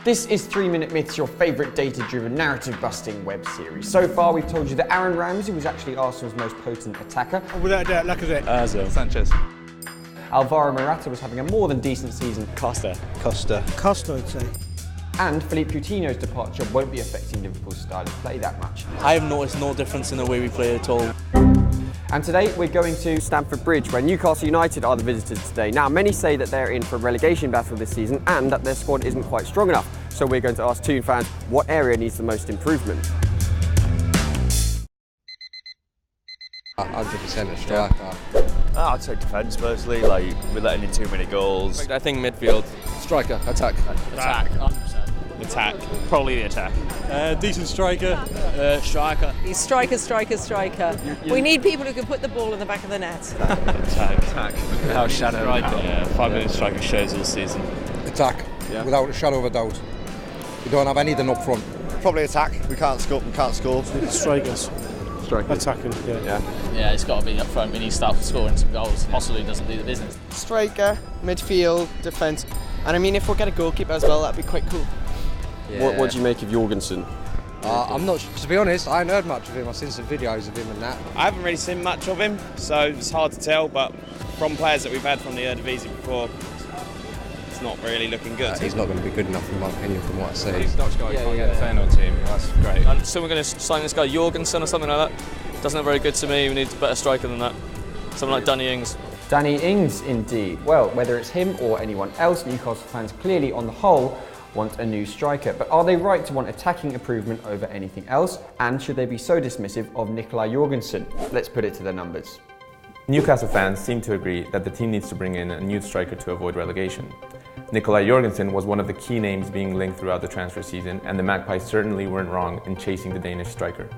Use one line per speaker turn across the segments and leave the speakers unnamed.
This is 3 Minute Myths, your favourite data-driven narrative-busting web series. So far we've told you that Aaron Ramsey was actually Arsenal's most potent attacker.
Without a doubt, Lacazette.
Ozil.
Sanchez.
Alvaro Morata was having a more than decent season.
Costa.
Costa, I'd say.
And Philippe Coutinho's departure won't be affecting Liverpool's style of play that much.
I have noticed no difference in the way we play at all.
And today we're going to Stamford Bridge, where Newcastle United are the visitors today. Now, many say that they're in for a relegation battle this season and that their squad isn't quite strong enough. So we're going to ask Toon fans what area needs the most improvement.
100% a striker.
I'd say defence personally, like we're letting in too many goals.
I think midfield.
Striker, attack.
Attack, 100%. Attack, probably the attack.
Decent striker.
Striker.
He's striker. We need people who can put the ball in the back of the net.
Attack. Without shadow.
Yeah, 5 minute striker shows all season.
Attack, without a shadow of a doubt. We don't have anything up front.
Probably attack. We can't score.
Strikers. Attacking,
Yeah, it's got to be up front. We need to start scoring some goals. Possibly doesn't do the business.
Striker, midfield, defence. And I mean, if we'll get a goalkeeper as well, that'd be quite cool.
Yeah. What do you make of Jorgensen?
I'm not, to be honest, I haven't heard much of him. I've seen some videos of him and that.
I haven't really seen much of him, so it's hard to tell, but from players that we've had from the Eredivisie before, it's not really looking good.
He's not going to be good enough in my opinion from what I see.
He's Dutch guy, can't get the Feyenoord team, that's great.
So we're going to sign this guy Jorgensen or something like that. Doesn't look very good to me, we need a better striker than that. Someone like Danny Ings.
Danny Ings, indeed. Well, whether it's him or anyone else, Newcastle fans clearly, on the whole, want a new striker. But are they right to want attacking improvement over anything else? And should they be so dismissive of Nicolai Jorgensen? Let's put it to the numbers.
Newcastle fans seem to agree that the team needs to bring in a new striker to avoid relegation. Nicolai Jorgensen was one of the key names being linked throughout the transfer season, and the Magpies certainly weren't wrong in chasing the Danish striker.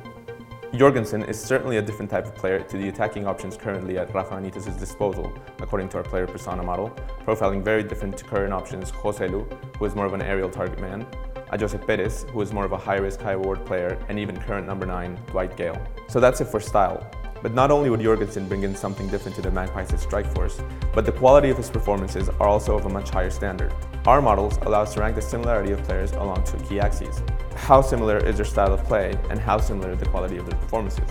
Jorgensen is certainly a different type of player to the attacking options currently at Rafa Benitez's disposal, according to our player persona model, profiling very different to current options Joselu, who is more of an aerial target man, a Josep Perez, who is more of a high-risk, high-reward player, and even current number 9, Dwight Gale. So that's it for style. But not only would Jorgensen bring in something different to the Magpies' strike force, but the quality of his performances are also of a much higher standard. Our models allow us to rank the similarity of players along 2 key axes. How similar is their style of play, and how similar is the quality of their performances?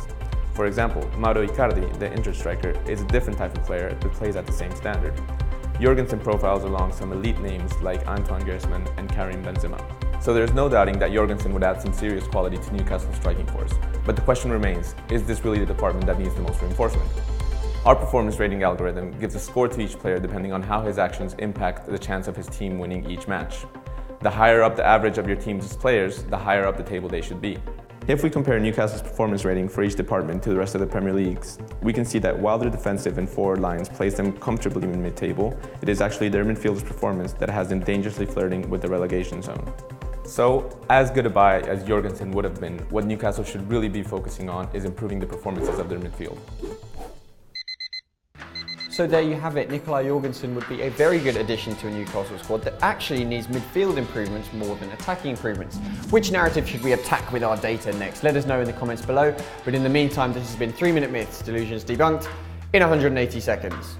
For example, Mauro Icardi, the injured striker, is a different type of player that plays at the same standard. Jorgensen profiles along some elite names like Antoine Griezmann and Karim Benzema. So there's no doubting that Jorgensen would add some serious quality to Newcastle's striking force. But the question remains, is this really the department that needs the most reinforcement? Our performance rating algorithm gives a score to each player depending on how his actions impact the chance of his team winning each match. The higher up the average of your team's players, the higher up the table they should be. If we compare Newcastle's performance rating for each department to the rest of the Premier Leagues, we can see that while their defensive and forward lines place them comfortably in mid-table, it is actually their midfield's performance that has them dangerously flirting with the relegation zone. So, as good a buy as Jorgensen would have been, what Newcastle should really be focusing on is improving the performances of their midfield.
So there you have it. Nicolai Jorgensen would be a very good addition to a Newcastle squad that actually needs midfield improvements more than attacking improvements. Which narrative should we attack with our data next? Let us know in the comments below. But in the meantime, this has been 3 Minute Myths, delusions debunked in 180 seconds.